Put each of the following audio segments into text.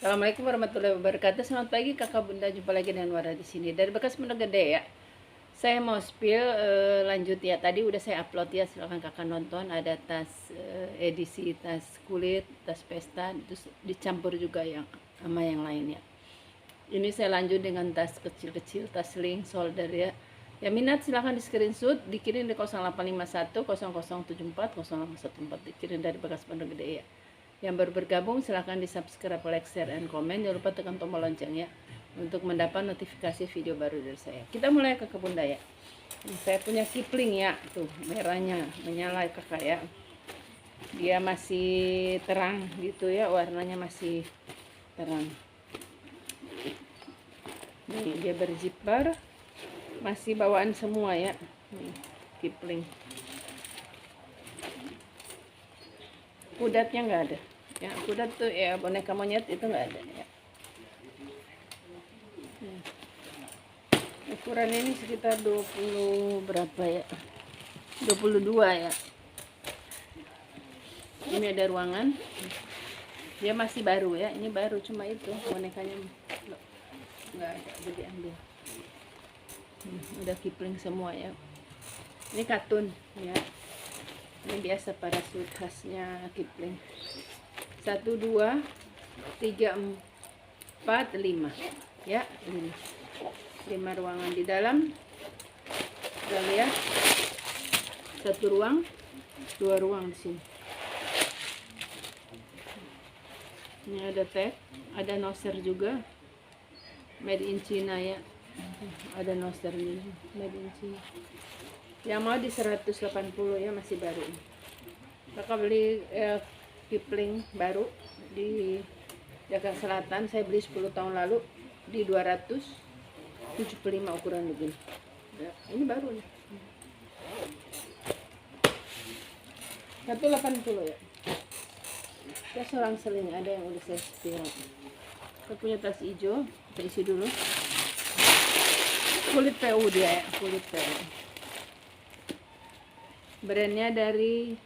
Assalamualaikum warahmatullahi wabarakatuh. Selamat pagi kakak bunda, jumpa lagi dengan Wara di sini dari bekas Pondok Gede ya. Saya mau spill lanjut ya. Tadi udah saya upload ya, silahkan kakak nonton. Ada tas edisi tas kulit, tas pesta, terus dicampur juga yang sama yang lain ya. Ini saya lanjut dengan tas kecil-kecil, tas sling, solder ya. Ya minat silahkan di screenshot, dikirim di 0851 0074 0814, dikirim dari bekas Pondok Gede ya. Yang baru bergabung silahkan di subscribe, like, share, and comment. Jangan lupa tekan tombol lonceng ya untuk mendapat notifikasi video baru dari saya. Kita mulai ke kebun ya. Saya punya kipling ya, tuh merahnya menyala kakak ya. Dia masih terang gitu ya, warnanya masih terang. Nih dia berzipper, masih bawaan semua ya. Nih, kipling. Kudatnya nggak ada ya, kudat tuh ya boneka monyet itu nggak ada ya. Ukuran ini sekitar 20 berapa ya, 22 ya. Ini ada ruangan, dia masih baru ya, ini baru, cuma itu bonekanya nggak ada, jadi ambil. Udah kipling semua ya. Ini katun ya. Ini biasa pada suit khasnya kipling. 1, 2, 3, 4, 5 ya, 5 ruangan di dalam. Kita lihat 1 ruang, 2 ruang di sini. Ini ada tag, ada noser juga, made in China ya. Ada nosernya, made in China. Yang mau di 180 ya, masih baru. Kakak beli kipling baru di Jakarta Selatan, saya beli 10 tahun lalu di 275 ukuran begini ya, ini baru nih. 180 ya. Kita selang-seling, ada yang udah saya spill. Kita punya tas hijau, kita isi dulu. Kulit PU dia ya, kulit PU. Brandnya dari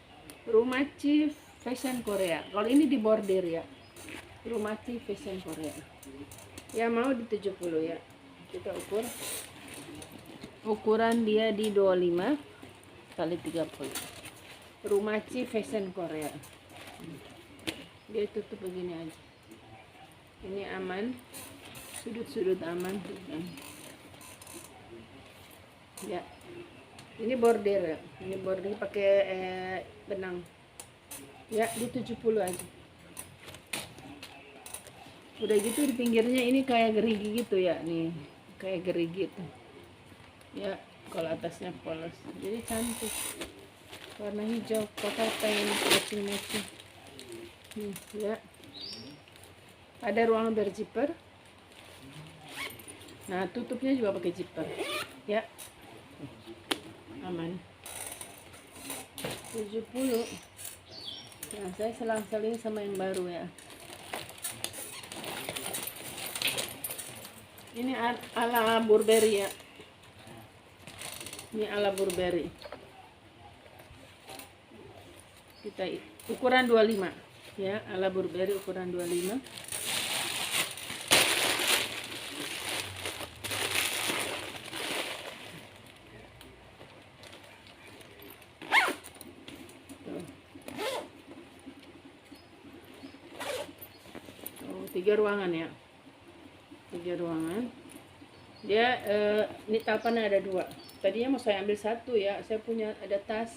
Rumachi Fashion Korea. Kalau ini di bordir ya, Rumachi Fashion Korea. Ya mau di 70 ya. Kita ukur. Ukuran dia di 25 kali 30. Rumachi Fashion Korea. Dia tutup begini aja. Ini aman. Sudut-sudut aman. Ya. Ini bordir ya. Ini bordir pakai benang. Ya, di 70 aja. Udah gitu di pinggirnya ini kayak gerigi gitu ya, nih. Kayak gerigi gitu. Ya, kalau atasnya polos. Jadi cantik. Warna hijau, kakak pengen matching-matching. Ya. Ada ruang berzipper. Nah, tutupnya juga pakai zipper. Ya. Aman. 70. Nah, saya selang-seling sama yang baru ya. Ini ala Burberry ya. Ini ala Burberry. Kita ukuran 25 ya, ala Burberry ukuran 25. Tiga ruangan ya, 3 ruangan. Dia ini talpannya ada 2. Tadinya mau saya ambil 1 ya, saya punya ada tas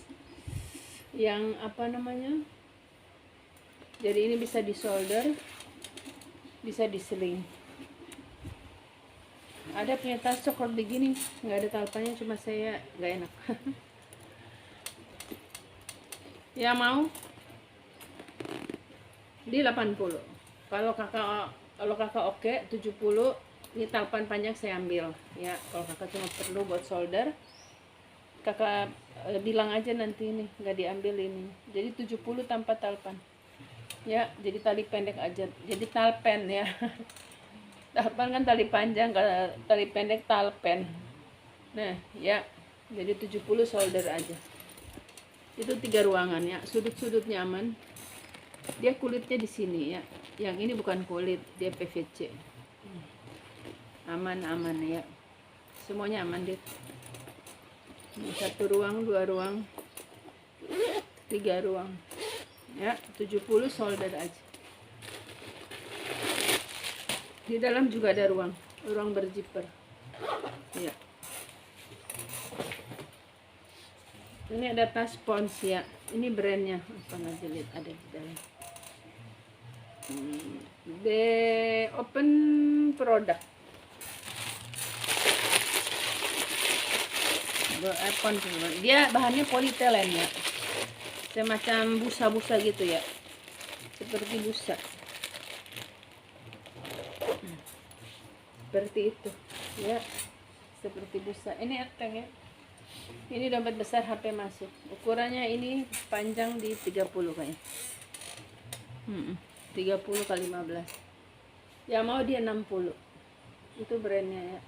yang apa namanya, jadi ini bisa di solder, bisa di sling. Ada punya tas coklat begini, nggak ada talpannya, cuma saya nggak enak. Ya mau di 80. Kalau kakak oke 70, ini talpan panjang saya ambil ya. Kalau kakak cuma perlu buat solder, kakak bilang aja nanti ini nggak diambil ini. Jadi 70 tanpa talpan ya, jadi tali pendek aja, jadi talpen ya. Talpan kan tali panjang, kalau tali pendek talpen. Nah ya, jadi 70 solder aja. Itu 3 ruangan ya, sudut-sudutnya aman. Dia kulitnya di sini ya, Yang ini bukan kulit, dia PVC. Aman-aman ya, semuanya aman deh. 1 ruang, 2 ruang, 3 ruang ya, 70 solder aja. Di dalam juga ada ruang berzipper ya. Ini ada tas Pons ya, ini brandnya apa aja, lihat ada di dalam. The open product iPhone, dia bahannya polyethylene ya, semacam busa-busa gitu ya, seperti busa, seperti itu ya, seperti busa. Ini enteng ya, ini dompet besar HP masuk. Ukurannya ini panjang di 30 kayaknya, 30 kali 15 ya, mau dia 60. Itu brandnya ya,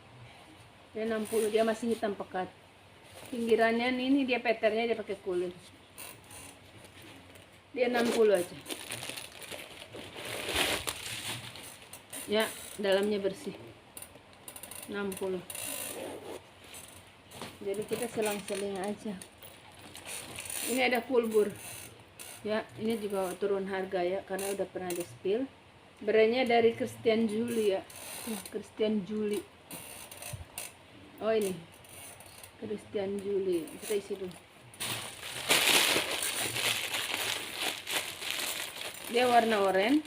dia 60, dia masih hitam pekat. Pinggirannya ini dia peternya dia pakai kulit. Dia 60 aja. Ya, dalamnya bersih. 60. Jadi kita selang-seling aja. Ini ada pulbur. Ya, ini juga turun harga ya, karena udah pernah di spill. Brandnya dari Christian Julie ya. Christian Julie. Oh ini Christian Julie, kita isi dulu. Dia warna oranye.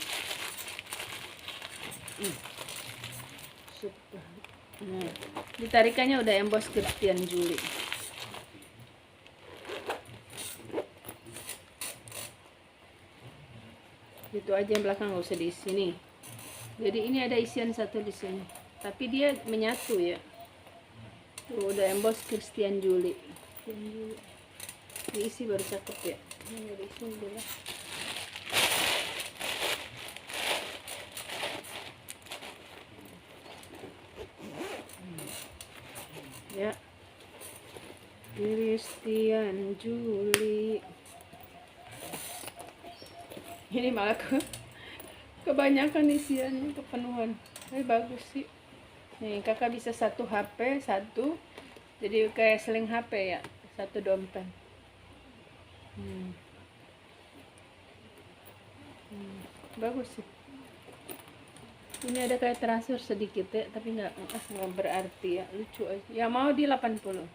Nah, ditarikannya udah emboss Christian Julie. Itu aja yang belakang, nggak usah diisi nih. Jadi ini ada isian satu di sini, tapi dia menyatu ya. Tuh, udah emboss Christian Julie. Diisi baru cakep ya. Ini diisi dulu. Ya, Christian Julie. Ini malah kebanyakan isiannya, kepenuhan. Tapi bagus sih. Nih, kakak bisa 1 HP, 1. Jadi kayak seling HP ya, 1 dompet. Bagus sih. Ini ada kayak transfer sedikit ya, tapi nggak berarti ya, lucu aja. Ya mau di 80.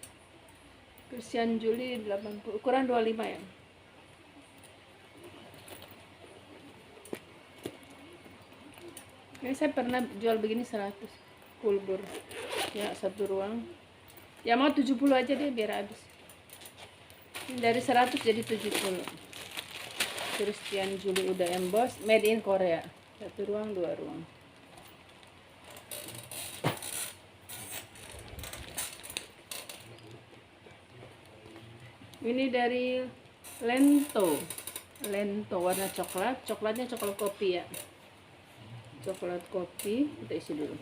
Christian Julie 80, ukuran 25 ya. Ini saya pernah jual begini 100 pulbur. Ya, 1 ruang. Ya mau 70 aja deh biar habis. Dari 100 jadi 70. Christian Julie udah emboss, made in Korea. 1 ruang, 2 ruang. Ini dari Lento warna coklat. Coklatnya coklat kopi ya. Coklat kopi, kita isi dulu.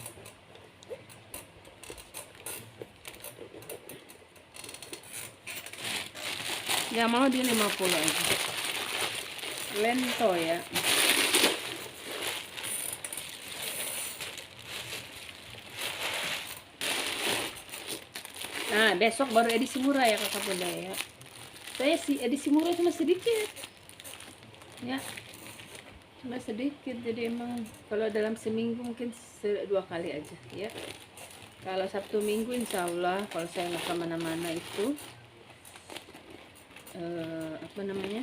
Ya mau di 50 aja. Lento ya. Nah, besok baru edisi murah ya kakak bunda ya. Saya sih edisi murah cuma sedikit. Ya. Cuma sedikit, jadi emang kalau dalam seminggu mungkin 2 kali aja ya. Kalau Sabtu Minggu insya Allah, kalau saya nggak kemana-mana itu apa namanya,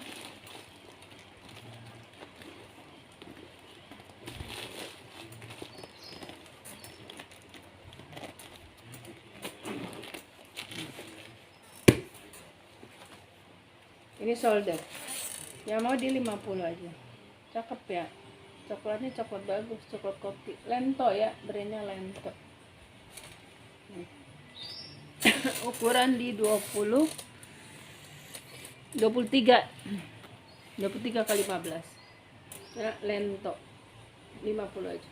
ini solder ya, mau di 50 aja. Cakep ya, coklatnya coklat bagus, coklat kopi. Lento ya, brandnya Lento. Ukuran di 23 kali 15 ya, Lento 50 aja.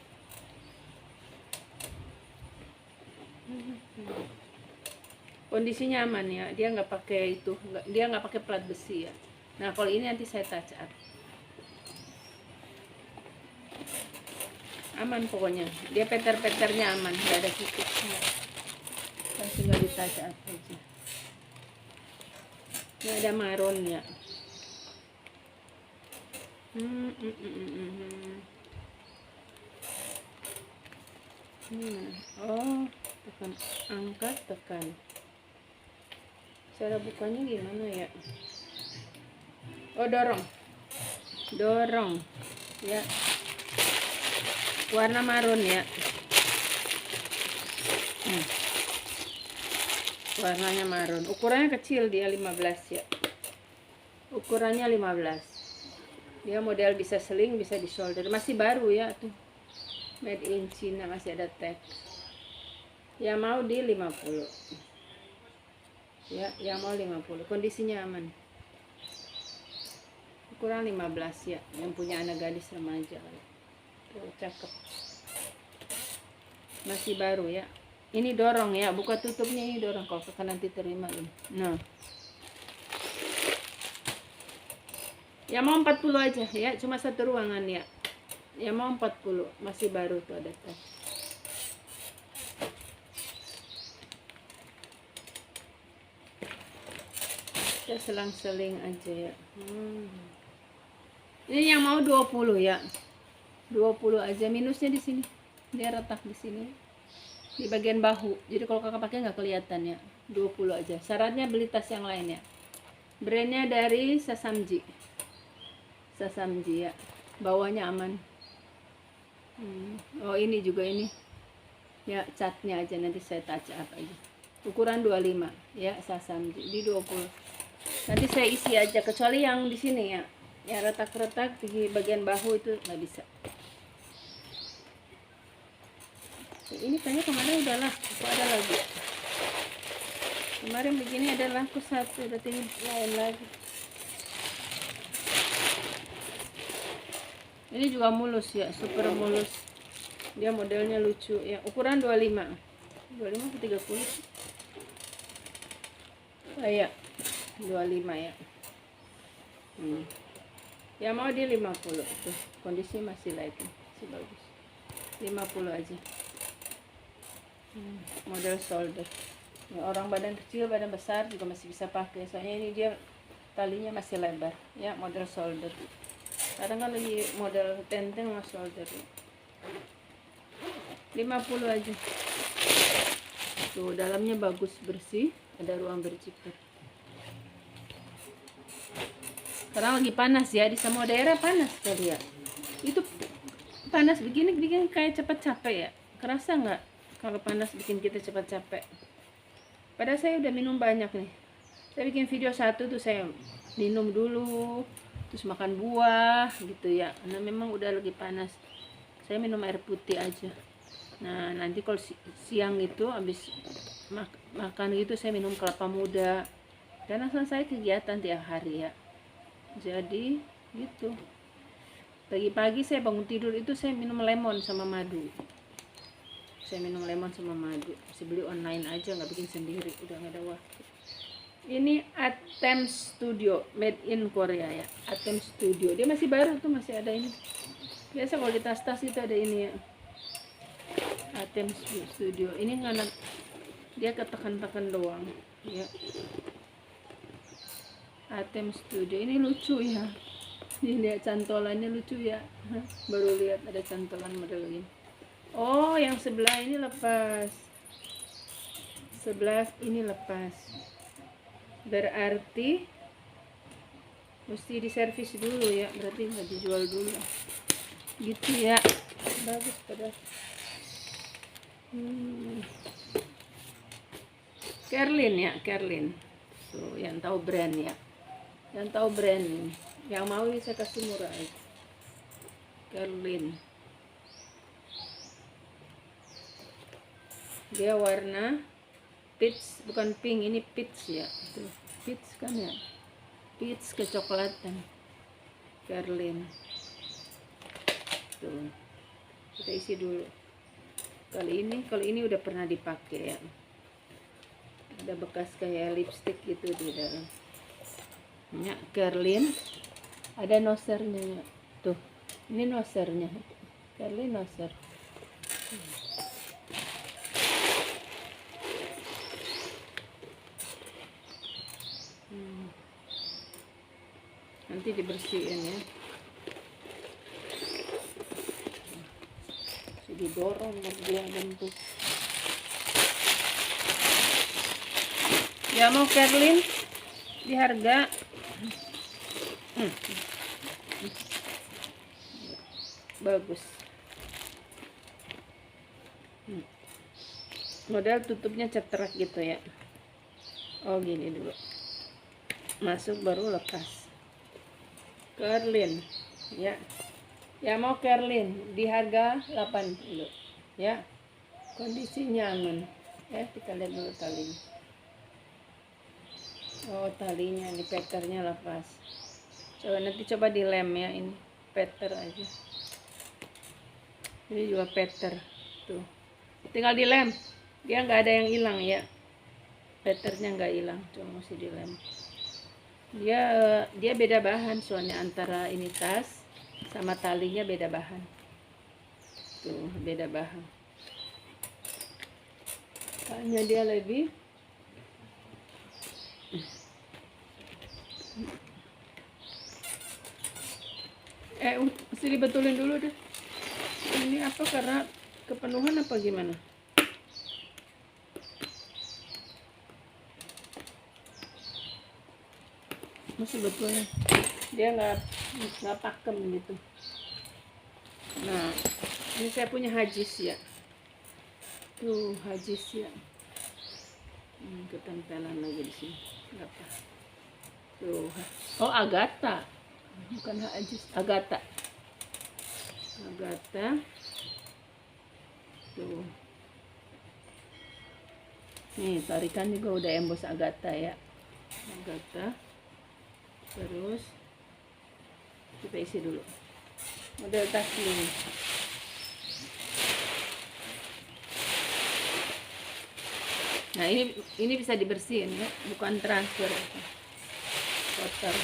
Kondisinya aman ya, dia nggak pakai itu, dia nggak pakai plat besi ya. Nah kalau ini nanti saya touch up. Aman pokoknya, dia peter-peternya aman, nggak ada titiknya, tinggal di touch up aja. Ini ada marun ya. Oh, tekan, angkat, tekan. Cara bukanya gimana ya? Oh, dorong ya, warna marun ya. Warnanya marun, ukurannya kecil, dia 15 ya, ukurannya 15. Dia model bisa sling, bisa di shoulder, masih baru ya tuh, made in China, masih ada tag ya. Mau di 50 ya, yang mau 50, kondisinya aman, ukuran 15 ya, yang punya anak gadis remaja tuh, cakep, masih baru ya. Ini dorong ya, buka tutupnya ini dorong, kalau kakak nanti terima ini. Nah, ya mau 40 aja ya, cuma satu ruangan ya. Ya mau 40, masih baru tuh, ada tas. Kita selang-seling aja ya. Ini yang mau 20 ya. 20 aja, minusnya di sini. Dia retak di sini, di bagian bahu. Jadi kalau kakak pakai nggak kelihatan ya. 20 aja. Syaratnya beli tas yang lain ya. Brandnya dari Sasamji. Sasamji ya. Bawahnya aman. Oh, ini juga ini. Ya, catnya aja nanti saya touch up aja. Ukuran 25 ya, Sasamji di 20. Nanti saya isi aja, kecuali yang di sini ya. Ya, retak-retak di bagian bahu itu nggak bisa. Ini kayaknya kemarin udah laku, kok ada lagi. Kemarin begini ada laku satu, udah tinggal lain lagi. Ini juga mulus ya, super mulus. Dia modelnya lucu ya, ukuran 25. 25 ke 30. Oh ya, 25 ya. Ya mau di 50 tuh, kondisi masih light, masih bagus. 50 aja. Model shoulder. Ya, orang badan kecil, badan besar juga masih bisa pakai. Soalnya ini dia talinya masih lebar. Ya, model shoulder. Kadang kan lagi model tenteng sama shoulder. 50 aja. Tuh, dalamnya bagus, bersih, ada ruang berjikir. Sekarang lagi panas ya, di semua daerah panas kali ya. Itu panas begini bikin kayak cepat capek ya. Kerasa nggak kalau panas bikin kita cepat capek? Padahal saya udah minum banyak nih. Saya bikin video satu tuh saya minum dulu, terus makan buah gitu ya. Karena memang udah lagi panas. Saya minum air putih aja. Nah, nanti kalau siang itu habis makan gitu saya minum kelapa muda. Karena saya kegiatan tiap hari ya. Jadi gitu. Pagi-pagi saya bangun tidur itu saya minum lemon sama madu. Saya minum lemon sama madu. Saya beli online aja, nggak bikin sendiri, udah nggak ada waktu. Ini Atem Studio, made in Korea ya. Atem Studio, dia masih baru tuh, masih ada ini. Biasa kalau di tas-tas itu ada ini ya. Atem Studio. Ini nggak, dia ketekan-tekan doang ya. Atem Studio ini lucu ya. Ini lihat cantolannya lucu ya. Baru lihat ada cantolan model ini. Oh, yang sebelah ini lepas. Sebelah ini lepas. Berarti mesti diservis dulu ya. Berarti nggak dijual dulu. Gitu ya. Bagus pada. Kerlin ya, Kerlin. Tuh, yang tahu brand ya. Yang tahu brand ini. Yang mau saya kasih murah aja. Kerlin. Dia warna peach, bukan pink, ini peach ya. Tuh, peach kan ya. Peach kecoklatan. Kerlin. Tuh. Kita isi dulu. Kalau ini udah pernah dipakai ya. Ada bekas kayak lipstick gitu di dalam. Kerlin, ada nosernya tuh, ini nosernya Carlin Nasser. Nanti dibersihin ya. Didorong biar dia bentuk. Ya mau Carlin di harga bagus. Model tutupnya cetrak gitu ya. Oh gini dulu, masuk baru lepas. Carlin ya. Ya mau Carlin di harga 80 ya. Kondisi nyaman ya. Kita lihat dulu talinya. Oh talinya ini peternya lepas. Coba nanti coba dilem ya, ini peter aja. Ini juga peter tuh, tinggal dilem, dia nggak ada yang hilang ya, peternya nggak hilang, cuma mesti dilem. Dia beda bahan soalnya, antara ini tas sama talinya beda bahan tuh, beda bahan. Kayaknya dia lebih mesti dibetulin dulu deh. Ini apa, karena kepenuhan apa gimana? Masih betulnya, dia nggak pakem gitu. Nah ini saya punya hajis ya, tuh hajis ya. Ketempelan lagi di sini, nggak apa. Tuh, oh Agatha, bukan hajis, Agatha. Tuh. Nih tarikan juga udah embos Agatha ya. Agatha. Terus kita isi dulu model tas ini. Nah ini bisa dibersihin ya, bukan transfer kotor.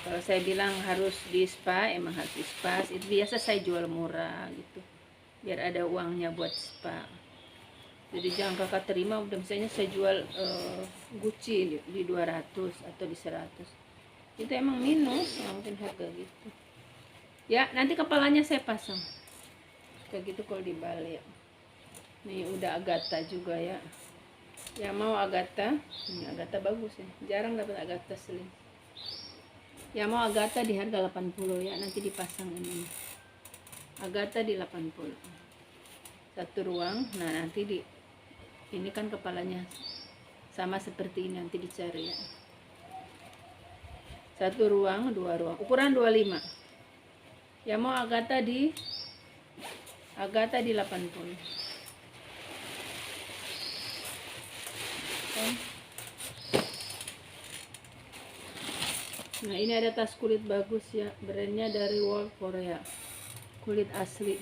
Kalau saya bilang harus di spa, emang harus di spa. Itu biasa saya jual murah gitu, biar ada uangnya buat spa. Jadi jangan kakak terima udah misalnya saya jual Gucci di 200 atau di 100. Itu emang minus, mungkin harga gitu. Ya nanti kepalanya saya pasang. Kayak gitu kalau di Bali ya. Nih udah Agatha juga ya. Ya mau Agatha, ini Agatha bagus ya. Jarang dapat Agatha slim. Ya mau Agatha di harga 80 ya, nanti dipasang ini. Agatha di 80. Satu ruang. Nah nanti ini kan kepalanya sama seperti ini, nanti dicari ya. Satu ruang, dua ruang, ukuran 25. Ya mau Agatha di 80. Nah ini ada tas kulit bagus ya, brandnya dari Wall Korea, kulit asli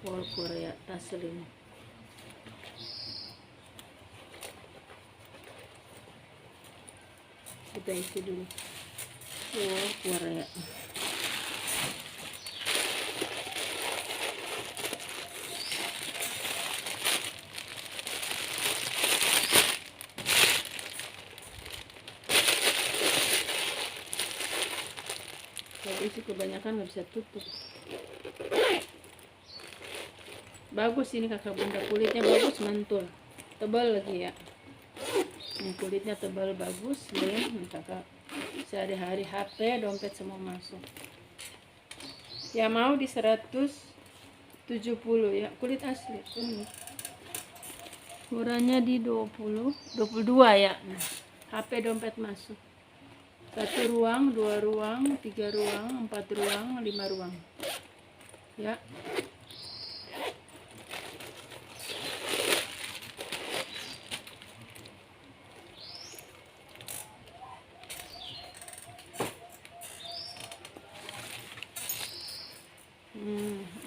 Wall Korea, tas slim. Kita isi dulu Wall Korea. Kalau isi kebanyakan nggak bisa tutup. Bagus ini kakak bunda, kulitnya bagus, mantul, tebal lagi ya. Ini kulitnya tebal bagus, slim. Kakak sehari-hari HP, dompet semua masuk. Ya mau di 170 ya, kulit asli. Ukurannya di 22 ya. HP, dompet masuk. 1 ruang, 2 ruang, 3 ruang, 4 ruang, 5 ruang. Ya.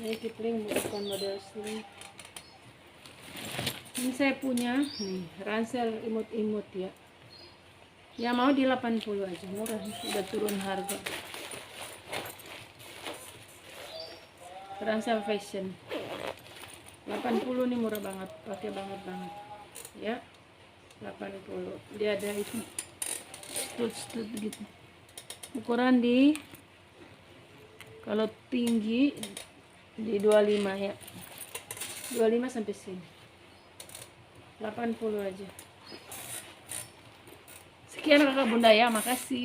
Ini Kipling bukan model slim. Ini saya punya nih ransel imut-imut ya. Ya mau di 80 aja, murah, udah turun harga. Ransel Fashion 80 nih, murah banget, pakai banget ya. 80 dia ada itu stud gitu, ukuran di kalau tinggi di 25 ya, 25 sampai sini, 80 aja. Sekian kakak bunda ya, makasih.